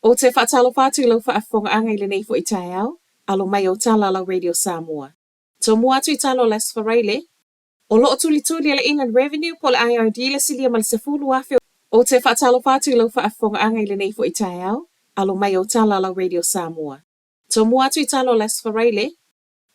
O te whaatalo whātu lau whaafonga anga I le nei fo I tai au, alo mai o Talala Radio Samoa. Tō mua atu I talo las whareile, o loo tuli le Inland Revenue po le IRD le silia ma le sefulu afe o te whaatalo whātu lau whaafonga anga I le nei fo I tai au, alo mai o Talala Radio Samoa. Tō mua atu I talo las whareile,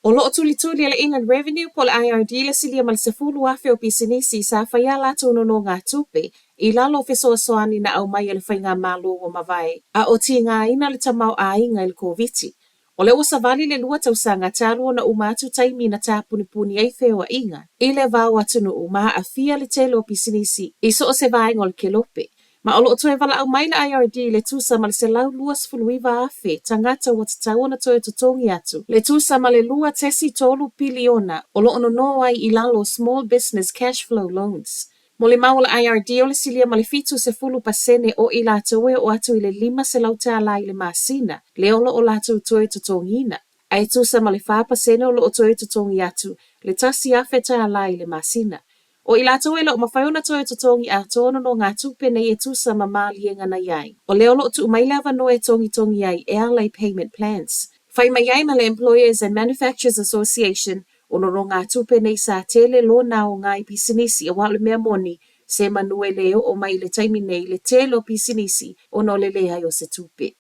o loo tuli le Inland Revenue po le IRD le silia ma le sefulu afe o pisinisi sa whaia lato no ngā tupe, I lalo fesoasoani na au mai le whainga malo o mawai, a o ti ngā ina le tamau a inga I le COVID. O le osa vali le lua tausanga tālua na umatu taimi na tāpunipuni ai whewa inga, I le vau atunu uma a fia le telo pisinisi, I so o se vaenga o le kelope. Ma o loo toe wala au mai le IRD le tusa ma le se lau luas fuluiva afe, tangata wa tatau na toe tutongi atu. Le tusa ma le lua tesi tolu piliona, o loo no ai I lalo small business cash flow loans. Mo le mau le IRD o le silia ma le fitu se fulu pasene o I latoe o atu I le 5 se lauta la I le masina, le olo o latu toe tutongina. Ai tusa ma le 5 pasene o loo toe tutongi atu, le tasi afe ta la I le masina. O I latoe lo mawhaiona toe tutongi a tono no ngā tupe nei e tusa ma malienga na iai. O le olo tu umailawa no e tongi ai e alai payment plans. Whai mai ai ma le Employers and Manufacturers Association, o no ngā tupe nei sa tele lo na o ngā pisinisi a wale mea moni se manue leo o mai le taimi nei le telo pisinisi o no le lehai o se tupe.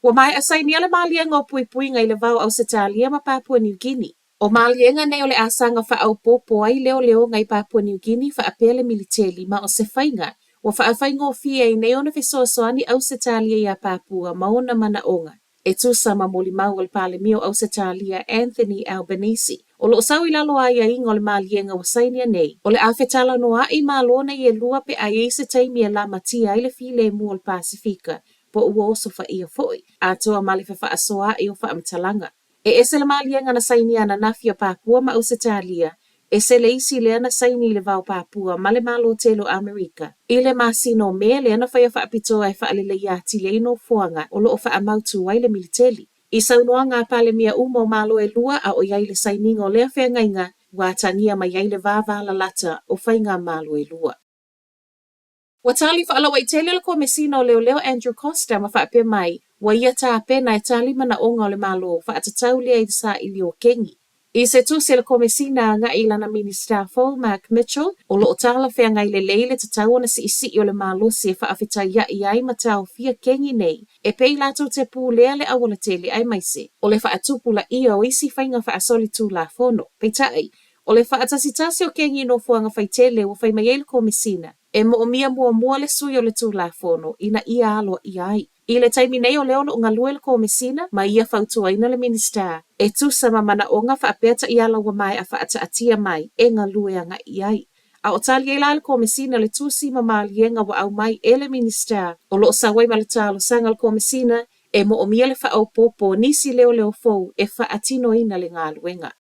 Wa mai asai ni ale malienga o pui ngai le vau au se talia ma Papua New Guinea. O malienga nei o le asanga wha au popo ai leo ngai Papua New Guinea wha apele militeli ma o se whainga. Wa wha awhainga o fia I nei ona fesoasoani au se talia I a Papua maona mana onga. E tusa ma moli mau le pale mio au se talia Anthony Albanese. O lo sau I lalo ai a inga o le malienga wa sainia nei. O le awhetala no a I malona I e lua pe a se taimi e la matia I le file mua o le Pasifika. Po ua oso wha ia foi. A toa mali wha asoa I o wha amtalanga. E ese le malienga na saini ana nafia Papua ma au se talia. E se le isi le ana saini le vau Papua ma le malo telo Amerika. I le masino me le ana whaia wha apitoa e wha alele iati le ino fuanga o loo wha amautu wai le militeli. I saunoa ngā pale mia umo malo e lua a o iai le saininga o lea whea ngainga wa tania ma iai le vāvala lata o whai ngā malo e lua. Watali wha alawa I tele le komesina o leo Andrew Costa ma wha ape mai wa ia tā pena e tali mana onga o le malo wha atatau lea I sa ili o kengi. I se tu se le komesina nga ilana Minister Mark Mitchell o loo tala whea ngai le leile tatau na si isi o le malo se wha awhita iai matau fia kengi nei e pei lato te pū lea le awala tele ai maise o le wha atupu la ia o isi whainga wha asoli tu la fono. Pei tai, o le wha atasitasi o kengi no fuanga whai tele o whai mai le komesina e mo o mia mua le sui o le tu la fono ina ia alo iai. I le taimi nei o leo no ngā lue le komesina ma ia whautua ina le minister. E tusa ma mana o ngā whaapeta I ala wa mai a whaata atia mai e ngā lue anga iai. A o tali e la le komesina le tusi ma malienga wa au mai e le minister. O loo sawai ma le talo sanga le komesina e mo o mia le whaau popo nisi leo fou e whaatino ina le ngā luenga.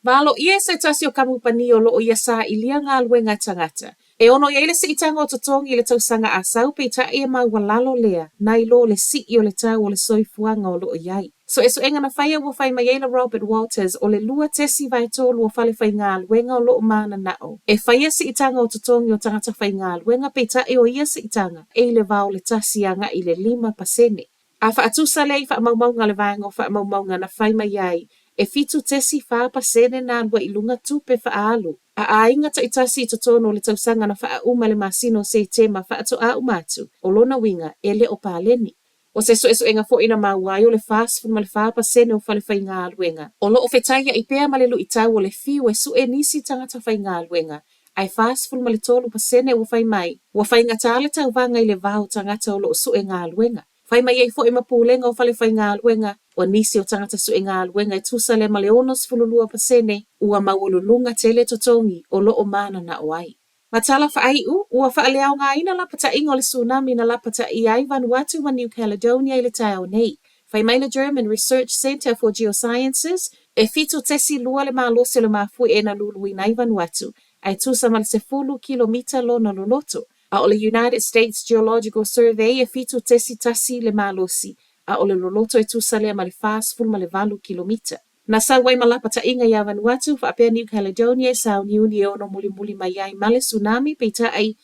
Valo ia se tasi o kamupani o loo ia sa ilia ngā luenga tangata. E ono ia le si itanga o totongi le tausanga a sau pe ta e mau walalo lea, na I lo le si o le tau o le soifuanga o loo iai. So eso enga na whaia wa whai mai Robert Walters o le lua tesi vai tolu o whale whai ngā luenga o loo mana nao. E whaia si itanga o totongi o tangata whai ngā luenga pe ta e o ia si itanga e le vau le tasianga I le 5%. A whaatusa lei wha maunga le vanga o wha maunga na whai mai ai. E fitu tesi 5% na lua ilunga tupe wha alu. A inga ta itasi to tono le tausanga na wha uma le masino se tema wha ato a umatu o lona winga e le o pāleni. O se so eso enga fo ina mawai o le fast food ma le 5% o whale whai ngā luenga. O lo o whetaia I pēa ma le lu itau o le fiu e su e nisi tangata whai ngā luenga. Ai fast food ma le 3% o whai mai. Wa whai ngata ale tau vanga I le vau tangata o lo su e ngā luenga. Whai mai ei fo e mapulenga o whale whai ngā luenga. O nisi o tangata su e ngā luenga I tusa le ma le 12% ua maululunga tele totongi o lo o mana na oai. Matala whaaiu, ua whaaleau ngā ina lapata ingo le tsunami na lapata I ai Vanuatu wa New Caledonia I le tau nei. Whai mai le German Research Center for Geosciences, e fito tesi lua le mālose le mafui e na lului nai Vanuatu, ai tusa ma le 10 kilomita lo na loloto. A o le United States Geological Survey e fito tesi tasi le mālosi, a o le loloto e tusa le ma le fast full ma le 4 kilomita. Na sa wai malapata inga ya Vanuatu wha apea New Caledonia sau niuni e ono muli mai ai male tsunami pe ta ai